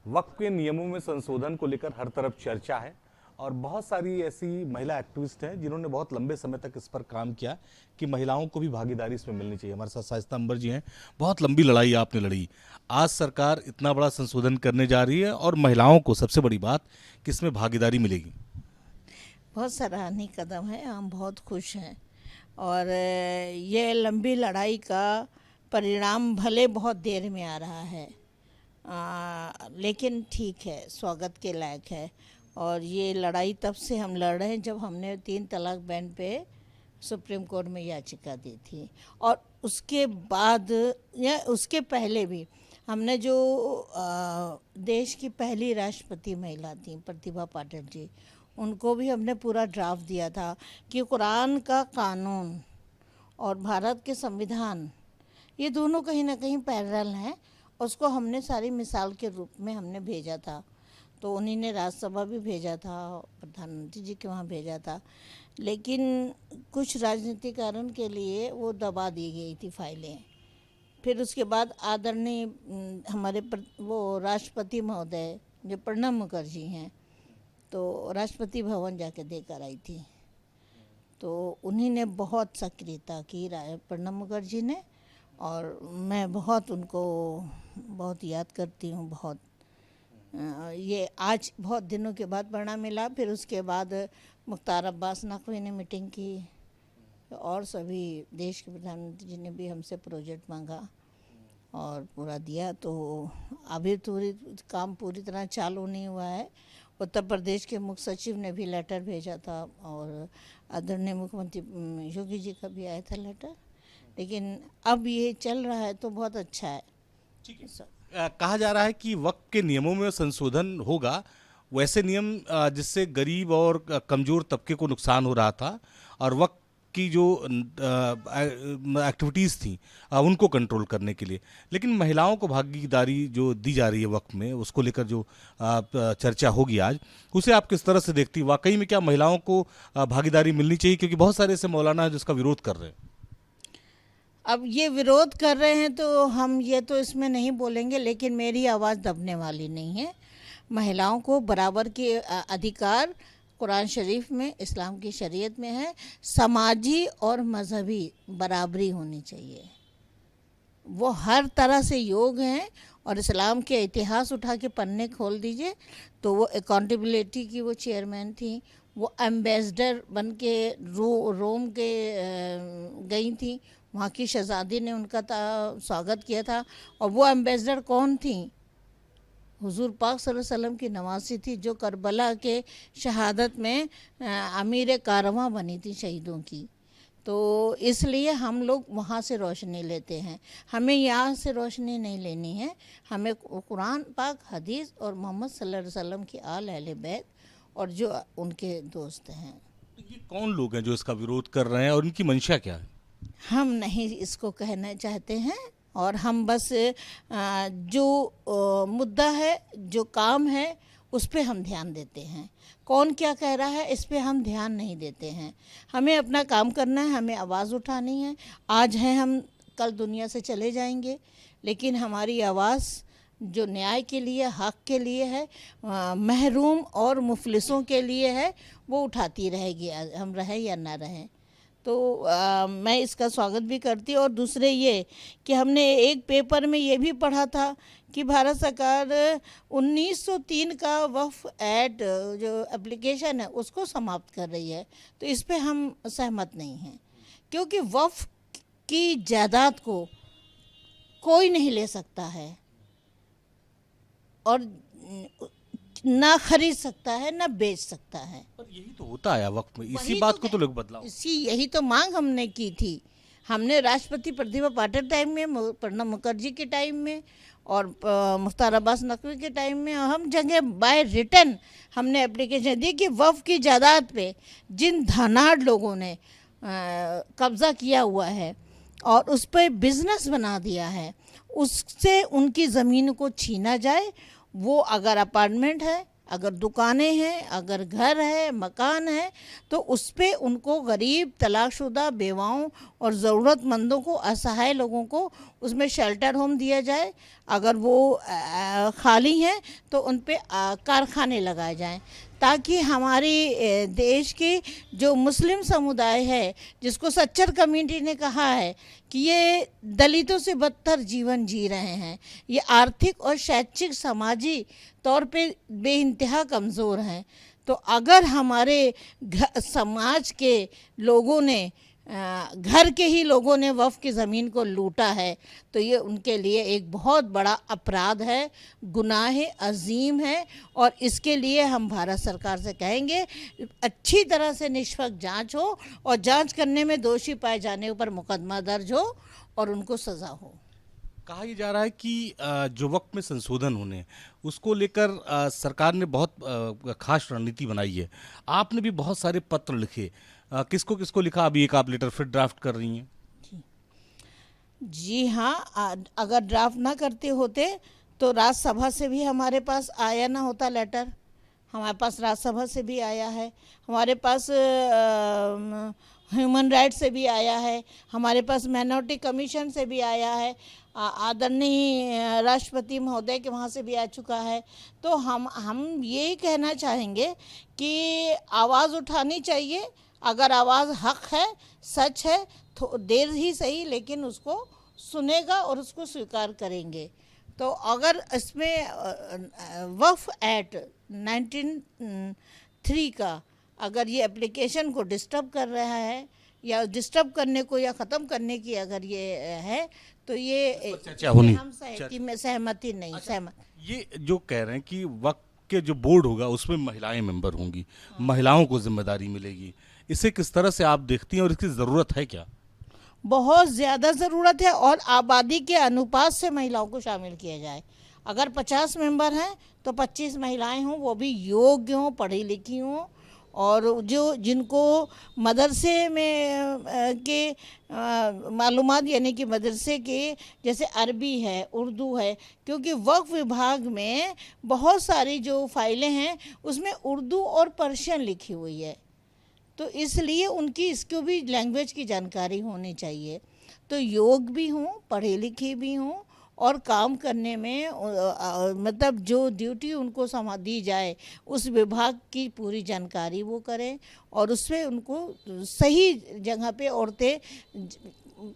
वक्फ के नियमों में संशोधन को लेकर हर तरफ चर्चा है और बहुत सारी ऐसी महिला एक्टिविस्ट हैं जिन्होंने बहुत लंबे समय तक इस पर काम किया कि महिलाओं को भी भागीदारी इसमें मिलनी चाहिए। हमारे साथ शाइस्ता अंबर जी हैं। बहुत लंबी लड़ाई आपने लड़ी, आज सरकार इतना बड़ा संशोधन करने जा रही है और महिलाओं को सबसे बड़ी बात कि इसमें भागीदारी मिलेगी। बहुत सराहनीय कदम है, हम बहुत खुश हैं। और ये लंबी लड़ाई का परिणाम भले बहुत देर में आ रहा है, लेकिन ठीक है, स्वागत के लायक है। और ये लड़ाई तब से हम लड़ रहे हैं जब हमने 3 तलाक बैन पे सुप्रीम कोर्ट में याचिका दी थी। और उसके बाद या उसके पहले भी हमने जो देश की पहली राष्ट्रपति महिला थी प्रतिभा पाटिल जी, उनको भी हमने पूरा ड्राफ्ट दिया था कि कुरान का कानून और भारत के संविधान ये दोनों कहीं ना कहीं पैरेलल हैं। उसको हमने सारी मिसाल के रूप में हमने भेजा था, तो उन्हीं ने राज्यसभा भी भेजा था, प्रधानमंत्री जी के वहाँ भेजा था, लेकिन कुछ राजनीतिक कारण के लिए वो दबा दी गई थी फाइलें। फिर उसके बाद आदरणीय हमारे वो राष्ट्रपति महोदय जो प्रणब मुखर्जी हैं, तो राष्ट्रपति भवन जाके देकर आई थी, तो उन्हीं ने बहुत सक्रियता की प्रणब मुखर्जी ने, और मैं बहुत उनको बहुत याद करती हूँ। बहुत ये आज बहुत दिनों के बाद परिणाम मिला। फिर उसके बाद मुख्तार अब्बास नकवी ने मीटिंग की और सभी देश के प्रधानमंत्री जी ने भी हमसे प्रोजेक्ट मांगा और पूरा दिया। तो अभी काम पूरी तरह चालू नहीं हुआ है। उत्तर प्रदेश के मुख्य सचिव ने भी लेटर भेजा था और आदरणीय मुख्यमंत्री योगी जी का भी आया था लेटर, लेकिन अब ये चल रहा है तो बहुत अच्छा है। ठीक है। कहा जा रहा है कि वक्फ के नियमों में संशोधन होगा, वैसे नियम जिससे गरीब और कमजोर तबके को नुकसान हो रहा था और वक्फ की जो एक्टिविटीज़ थी उनको कंट्रोल करने के लिए, लेकिन महिलाओं को भागीदारी जो दी जा रही है वक्फ में, उसको लेकर जो चर्चा होगी आज, उसे आप किस तरह से देखती? वाकई में क्या महिलाओं को भागीदारी मिलनी चाहिए? क्योंकि बहुत सारे ऐसे मौलाना हैं जिसका विरोध कर रहे हैं। अब ये विरोध कर रहे हैं तो हम ये तो इसमें नहीं बोलेंगे, लेकिन मेरी आवाज़ दबने वाली नहीं है। महिलाओं को बराबर के अधिकार कुरान शरीफ में, इस्लाम की शरीयत में है। समाजी और मजहबी बराबरी होनी चाहिए। वो हर तरह से योग हैं और इस्लाम के इतिहास उठा के पन्ने खोल दीजिए तो वो अकाउंटेबिलिटी की वो चेयरमैन थी, वो एम्बेसडर बन के रोम के गई थी, वहाँ की शहजादी ने उनका स्वागत किया था। और वो एम्बेसडर कौन थी? हुजूर पाक सल्लल्लाहु अलैहि वसल्लम की नवासी थी, जो करबला के शहादत में अमीर कारवां बनी थी शहीदों की। तो इसलिए हम लोग वहाँ से रोशनी लेते हैं, हमें यहाँ से रोशनी नहीं लेनी है। हमें कुरान पाक, हदीस और मोहम्मद सल्लल्लाहु अलैहि वसल्लम की आल अहले बैत और जो उनके दोस्त हैं। ये कौन लोग हैं जो इसका विरोध कर रहे हैं और इनकी मंशा क्या है? हम नहीं इसको कहना चाहते हैं, और हम बस जो मुद्दा है, जो काम है, उस पे हम ध्यान देते हैं। कौन क्या कह रहा है इस पे हम ध्यान नहीं देते हैं। हमें अपना काम करना है, हमें आवाज़ उठानी है। आज हैं हम, कल दुनिया से चले जाएंगे, लेकिन हमारी आवाज़ जो न्याय के लिए, हक के लिए है, महरूम और मुफलिसों के लिए है, वो उठाती रहेगी, हम रहें या ना रहें। तो मैं इसका स्वागत भी करती हूँ। और दूसरे ये कि हमने एक पेपर में ये भी पढ़ा था कि भारत सरकार 1903 का वक्फ एक्ट जो एप्लीकेशन है उसको समाप्त कर रही है, तो इस पे हम सहमत नहीं हैं, क्योंकि वक्फ की जायदाद को कोई नहीं ले सकता है और ना खरीद सकता है ना बेच सकता है। पर यही तो होता है वक्त में, इसी बात को तो लोग बदलाव, यही तो मांग हमने की थी। हमने राष्ट्रपति प्रतिभा पाटिल टाइम में, प्रणब मुखर्जी के टाइम में और मुख्तार अब्बास नकवी के टाइम में हम जगह बाय रिटर्न हमने एप्लीकेशन दी कि वक्फ की जायदाद पे जिन धनाढ़ लोगों ने कब्ज़ा किया हुआ है और उस पर बिजनेस बना दिया है, उससे उनकी ज़मीन को छीना जाए। वो अगर अपार्टमेंट है, अगर दुकानें हैं, अगर घर है, मकान है, तो उस पे उनको गरीब, तलाकशुदा, बेवाओं और ज़रूरतमंदों को, असहाय लोगों को उसमें शेल्टर होम दिया जाए। अगर वो खाली हैं तो उन पे कारखाने लगाए जाएं, ताकि हमारी देश की जो मुस्लिम समुदाय है, जिसको सच्चर कम्युनिटी ने कहा है कि ये दलितों से बदतर जीवन जी रहे हैं, ये आर्थिक और शैक्षिक सामाजिक तौर पे बेइंतहा कमज़ोर हैं, तो अगर हमारे समाज के लोगों ने, घर के ही लोगों ने वफ़ की ज़मीन को लूटा है, तो ये उनके लिए एक बहुत बड़ा अपराध है, गुनाह अजीम है। और इसके लिए हम भारत सरकार से कहेंगे अच्छी तरह से निष्पक्ष जांच हो, और जांच करने में दोषी पाए जाने पर मुकदमा दर्ज हो और उनको सज़ा हो। कहा यह जा रहा है कि जो वक्त में संशोधन होने उसको लेकर सरकार ने बहुत खास रणनीति बनाई है। आपने भी बहुत सारे पत्र लिखे, किसको किसको लिखा? अभी एक आप लेटर फिर ड्राफ्ट कर रही हैं। जी हाँ, अगर ड्राफ्ट ना करते होते तो राज्यसभा से भी हमारे पास आया ना होता लेटर। हमारे पास राज्यसभा से भी आया है, हमारे पास ह्यूमन राइट्स से भी आया है, हमारे पास माइनॉरिटी कमीशन से भी आया है, आदरणीय राष्ट्रपति महोदय के वहाँ से भी आ चुका है। तो हम ये कहना चाहेंगे कि आवाज़ उठानी चाहिए। अगर आवाज़ हक है, सच है, तो देर ही सही लेकिन उसको सुनेगा और उसको स्वीकार करेंगे। तो अगर इसमें वक्फ एक्ट 1903 का अगर ये एप्लीकेशन को डिस्टर्ब कर रहा है, या डिस्टर्ब करने को या ख़त्म करने की अगर ये है, तो ये चर्चा होनी, हम सहमति नहीं। सहमत ये जो कह रहे हैं कि वक्त के जो बोर्ड होगा उसमें महिलाएं मेंबर होंगी, महिलाओं को जिम्मेदारी मिलेगी, इसे किस तरह से आप देखती हैं और इसकी ज़रूरत है क्या? बहुत ज़्यादा ज़रूरत है, और आबादी के अनुपात से महिलाओं को शामिल किया जाए। अगर 50 मेंबर हैं तो 25 महिलाएं हों, वो भी योग्य हों, पढ़ी लिखी हों, और जिनको मदरसे में के मालूमात, यानी कि मदरसे के जैसे अरबी है, उर्दू है, क्योंकि वक्फ विभाग में बहुत सारी जो फाइलें हैं उसमें उर्दू और पर्शियन लिखी हुई है, तो इसलिए उनकी इसको भी लैंग्वेज की जानकारी होनी चाहिए। तो योग भी हों, पढ़े लिखे भी हों, और काम करने में मतलब जो ड्यूटी उनको दी जाए उस विभाग की पूरी जानकारी वो करें, और उसमें उनको सही जगह पे औरतें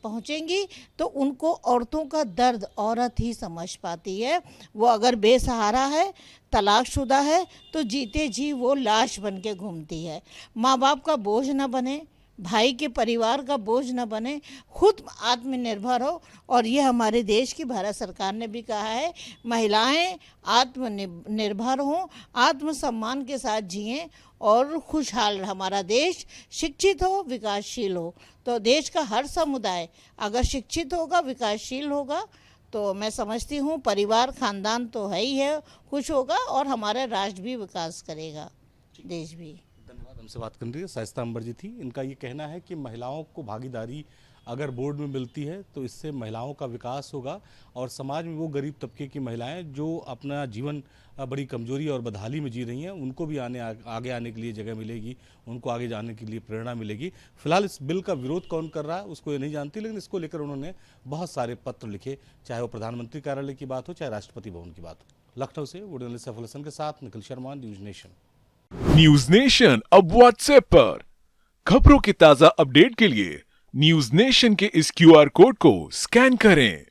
पहुंचेंगी तो उनको औरतों का दर्द औरत ही समझ पाती है। वो अगर बेसहारा है, तलाकशुदा है, तो जीते जी वो लाश बन के घूमती है। माँ बाप का बोझ न बने, भाई के परिवार का बोझ न बने, खुद आत्मनिर्भर हो। और ये हमारे देश की भारत सरकार ने भी कहा है, महिलाएं आत्मनिर्भर हों, आत्मसम्मान के साथ जिएं, और खुशहाल हमारा देश शिक्षित हो, विकासशील हो। तो देश का हर समुदाय अगर शिक्षित होगा, विकासशील होगा, तो मैं समझती हूँ परिवार, खानदान तो है ही है, खुश होगा, और हमारा राष्ट्र भी विकास करेगा, देश भी। धन्यवाद। हमसे बात करने के लिए शाइस्ता अंबर जी थी। इनका ये कहना है कि महिलाओं को भागीदारी अगर बोर्ड में मिलती है तो इससे महिलाओं का विकास होगा, और समाज में वो गरीब तबके की महिलाएं जो अपना जीवन बड़ी कमजोरी और बदहाली में जी रही हैं, उनको भी आगे आने के लिए जगह मिलेगी, उनको आगे जाने के लिए प्रेरणा मिलेगी। फिलहाल इस बिल का विरोध कौन कर रहा है उसको ये नहीं जानती, लेकिन इसको लेकर उन्होंने बहुत सारे पत्र लिखे, चाहे वो प्रधानमंत्री कार्यालय की बात हो, चाहे राष्ट्रपति भवन की बात हो। लखनऊ से वीडियो जर्नलिस्ट सैफुल हसन के साथ Nikhil Sharma, news nation. News nation अब व्हाट्सएप पर खबरों के ताजा अपडेट के लिए न्यूज नेशन के इस QR कोड को स्कैन करें।